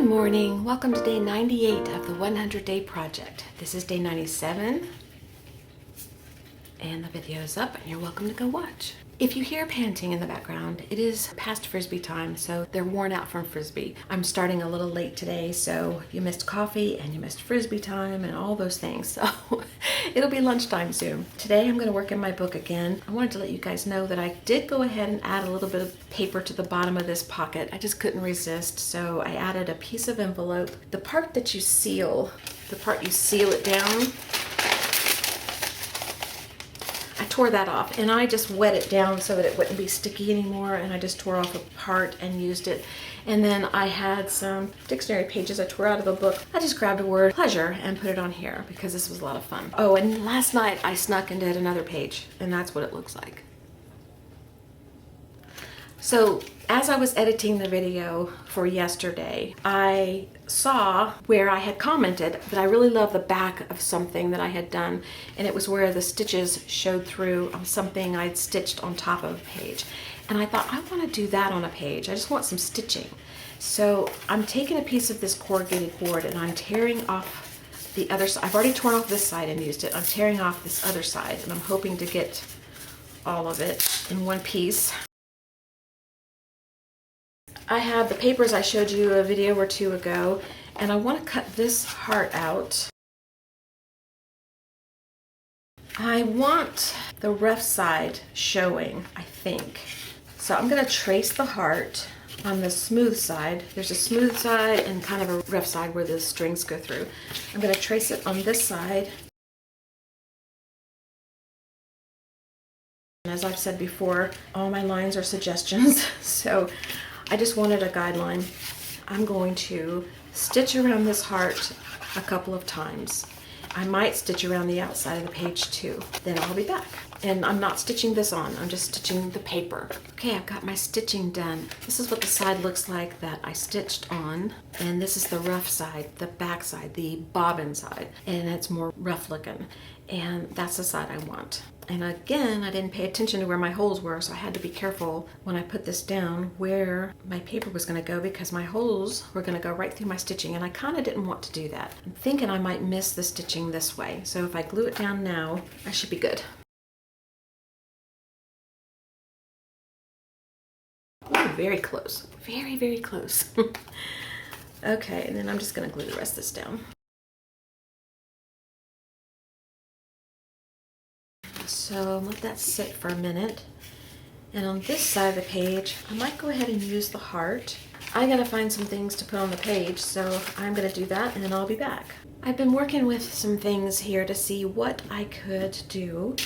Good morning. Welcome to day 98 of the 100 Day Project. This is day 97 and the video is up and you're welcome to go watch. If you hear panting in the background, it is past Frisbee time, so they're worn out from Frisbee. I'm starting a little late today, so you missed coffee and you missed Frisbee time and all those things, so it'll be lunchtime soon. Today I'm going to work in my book again. I wanted to let you guys know that I did go ahead and add a little bit of paper to the bottom of this pocket. I just couldn't resist, so I added a piece of envelope. The part that you seal, it down, I tore that off and I just wet it down so that it wouldn't be sticky anymore, and I just tore off a part and used it. And then I had some dictionary pages I tore out of a book. I just grabbed a word, pleasure, and put it on here because this was a lot of fun. Oh, and last night I snuck and did another page, and that's what it looks like. So as I was editing the video for yesterday, I saw where I had commented that I really love the back of something that I had done, and it was where the stitches showed through on something I'd stitched on top of a page. And I thought, I want to do that on a page. I just want some stitching. So I'm taking a piece of this corrugated board and I'm tearing off the other side. I've already torn off this side and used it. I'm tearing off this other side and I'm hoping to get all of it in one piece. I have the papers I showed you a video or two ago, and I want to cut this heart out. I want the rough side showing, I think. So I'm going to trace the heart on the smooth side. There's a smooth side and kind of a rough side where the strings go through. I'm going to trace it on this side. And as I've said before, all my lines are suggestions, so I just wanted a guideline. I'm going to stitch around this heart a couple of times. I might stitch around the outside of the page too. Then I'll be back. And I'm not stitching this on, I'm just stitching the paper. Okay, I've got my stitching done. This is what the side looks like that I stitched on. And this is the rough side, the back side, the bobbin side. And it's more rough looking. And that's the side I want. And again, I didn't pay attention to where my holes were, so I had to be careful when I put this down where my paper was going to go, because my holes were going to go right through my stitching, and I kind of didn't want to do that. I'm thinking I might miss the stitching this way, so if I glue it down now, I should be good. Ooh, very close. Very, very close. Okay, and then I'm just going to glue the rest of this down. So let that sit for a minute. And on this side of the page, I might go ahead and use the heart. I gotta find some things to put on the page, so I'm gonna do that and then I'll be back. I've been working with some things here to see what I could do.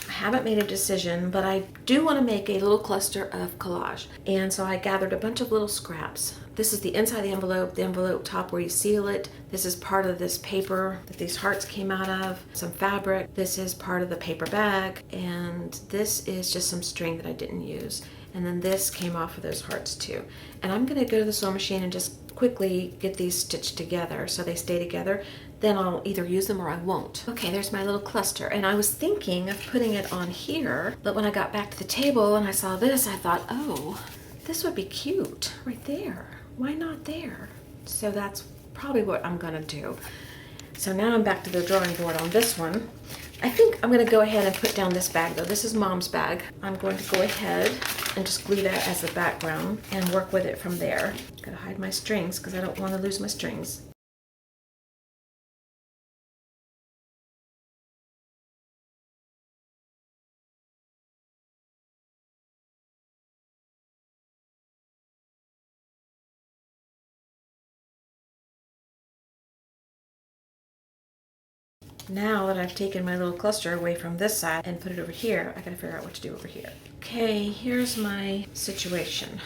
I haven't made a decision, but I do want to make a little cluster of collage. And so I gathered a bunch of little scraps. This is the inside of the envelope top where you seal it. This is part of this paper that these hearts came out of, some fabric. This is part of the paper bag, and this is just some string that I didn't use. And then this came off of those hearts too. And I'm gonna go to the sewing machine and just quickly get these stitched together so they stay together. Then I'll either use them or I won't. Okay, there's my little cluster. And I was thinking of putting it on here, but when I got back to the table and I saw this, I thought, oh, this would be cute right there. Why not there? So that's probably what I'm gonna do. So now I'm back to the drawing board on this one. I think I'm gonna go ahead and put down this bag though. This is Mom's bag. I'm going to go ahead and just glue that as the background and work with it from there. Gotta hide my strings because I don't want to lose my strings. Now that I've taken my little cluster away from this side and put it over here, I gotta figure out what to do over here. Okay, here's my situation.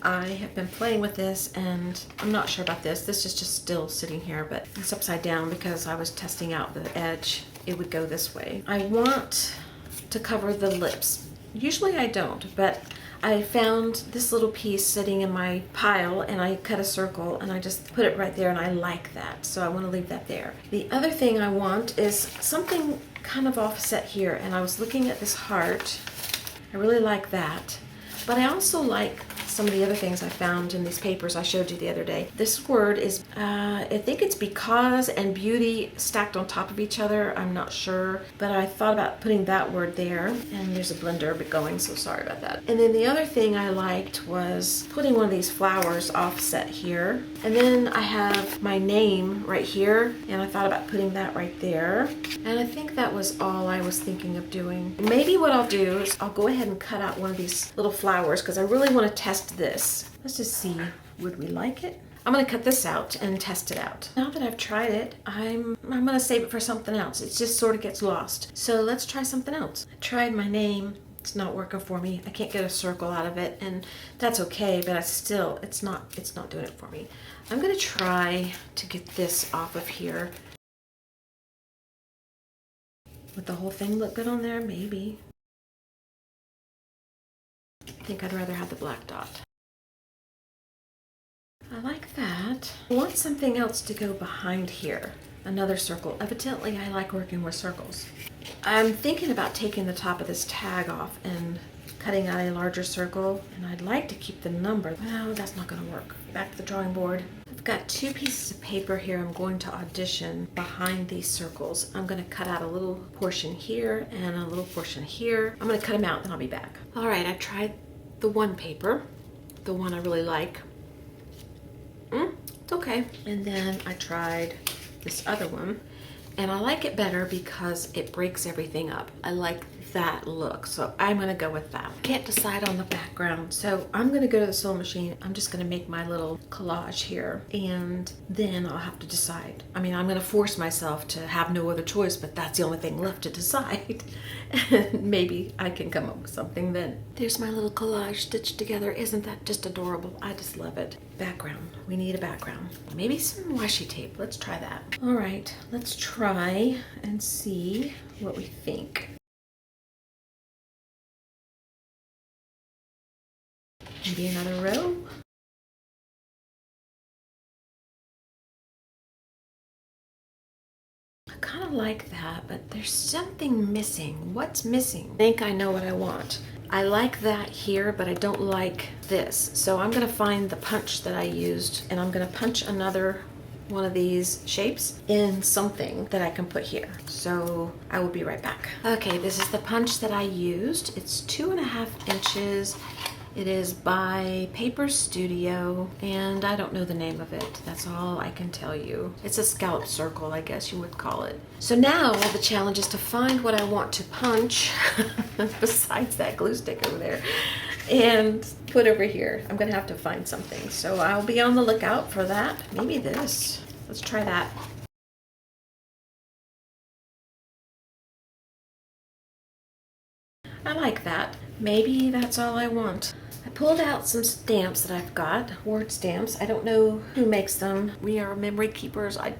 I have been playing with this and I'm not sure about this. This is just still sitting here, but it's upside down because I was testing out the edge. It would go this way. I want to cover the lips. Usually I don't, but I found this little piece sitting in my pile and I cut a circle and I just put it right there, and I like that, so I want to leave that there. The other thing I want is something kind of offset here, and I was looking at this heart. I really like that, but I also like some of the other things I found in these papers I showed you the other day. This word is, I think it's because and beauty stacked on top of each other. I'm not sure, but I thought about putting that word there. And there's a blender going, so sorry about that. And then the other thing I liked was putting one of these flowers offset here. And then I have my name right here, and I thought about putting that right there. And I think that was all I was thinking of doing. Maybe what I'll do is I'll go ahead and cut out one of these little flowers because I really want to test this. Let's just see, would we like it? I'm gonna cut this out and test it out. Now that I've tried it, I'm gonna save it for something else. It just sort of gets lost. So let's try something else. I tried my name. It's not working for me. I can't get a circle out of it, and that's okay, but it's not doing it for me. I'm gonna try to get this off of here. Would the whole thing look good on there? Maybe. I think I'd rather have the black dot. I like that. I want something else to go behind here. Another circle. Evidently, I like working with circles. I'm thinking about taking the top of this tag off and cutting out a larger circle, and I'd like to keep the number. Well, that's not going to work. Back to the drawing board. I've got 2 pieces of paper here I'm going to audition behind these circles. I'm going to cut out a little portion here and a little portion here. I'm going to cut them out, then I'll be back. All right, I tried the one paper, the one I really like. It's okay. And then I tried this other one, and I like it better because it breaks everything up. I like that look, so I'm gonna go with that. Can't decide on the background, so I'm gonna go to the sewing machine. I'm just gonna make my little collage here, and then I'll have to decide. I mean, I'm gonna force myself to have no other choice, but that's the only thing left to decide. And maybe I can come up with something then. There's my little collage stitched together. Isn't that just adorable? I just love it. Background. We need a background. Maybe some washi tape. Let's try that. All right, let's try and see what we think. Maybe another row. I kind of like that, but there's something missing. What's missing? I think I know what I want. I like that here, but I don't like this. So I'm gonna find the punch that I used, and I'm gonna punch another one of these shapes in something that I can put here. So I will be right back. Okay, this is the punch that I used. It's 2.5 inches. It is by Paper Studio, and I don't know the name of it. That's all I can tell you. It's a scallop circle, I guess you would call it. So now the challenge is to find what I want to punch, besides that glue stick over there, and put over here. I'm gonna have to find something. So I'll be on the lookout for that. Maybe this. Let's try that. I like that. Maybe that's all I want. I pulled out some stamps that I've got, word stamps. I don't know who makes them. We are memory keepers. I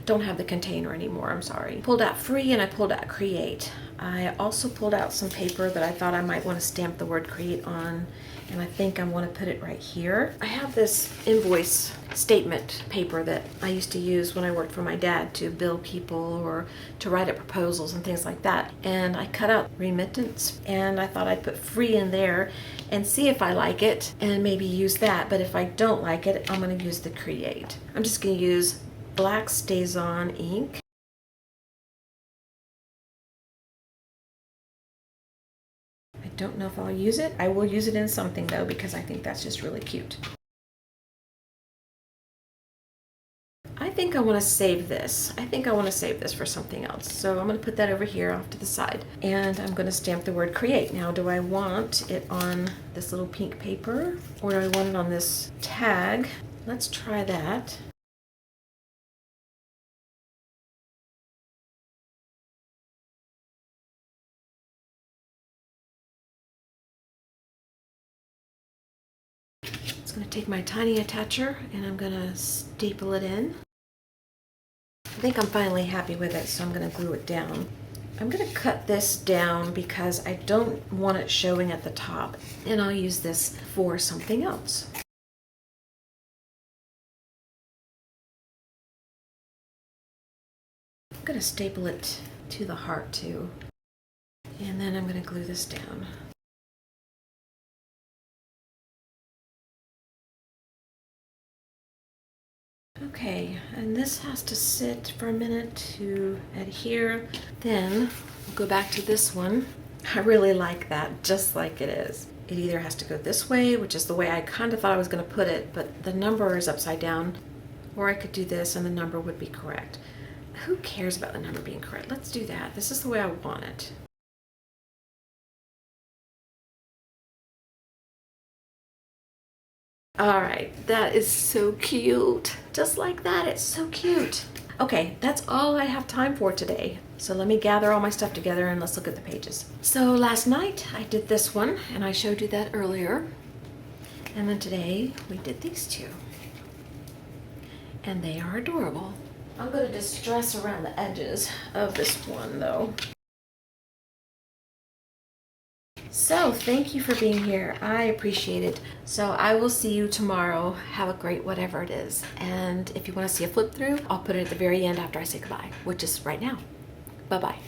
don't have the container anymore, I'm sorry. Pulled out free and I pulled out create. I also pulled out some paper that I thought I might want to stamp the word create on, and I think I want to put it right here. I have this invoice statement paper that I used to use when I worked for my dad to bill people or to write up proposals and things like that. And I cut out remittance, and I thought I'd put free in there and see if I like it and maybe use that. But if I don't like it, I'm going to use the create. I'm just going to use black StazOn ink. I don't know if I'll use it. I will use it in something though, because I think that's just really cute. I think I want to save this. I think I want to save this for something else. So I'm going to put that over here off to the side. And I'm going to stamp the word create. Now, do I want it on this little pink paper, or do I want it on this tag? Let's try that. I'm going to take my tiny attacher and I'm going to staple it in. I think I'm finally happy with it, so I'm going to glue it down. I'm going to cut this down because I don't want it showing at the top, and I'll use this for something else. I'm going to staple it to the heart too, and then I'm going to glue this down. Okay, and this has to sit for a minute to adhere. Then we'll go back to this one. I really like that, just like it is. It either has to go this way, which is the way I kind of thought I was going to put it, but the number is upside down, or I could do this and the number would be correct. Who cares about the number being correct? Let's do that. This is the way I want it. All right, that is so cute. Just like that, it's so cute. Okay, that's all I have time for today. So let me gather all my stuff together and let's look at the pages. So last night I did this one and I showed you that earlier. And then today we did these two. And they are adorable. I'm going to distress around the edges of this one though. So thank you for being here. I appreciate it. So I will see you tomorrow. Have a great whatever it is. And if you want to see a flip through, I'll put it at the very end after I say goodbye, which is right now. Bye-bye.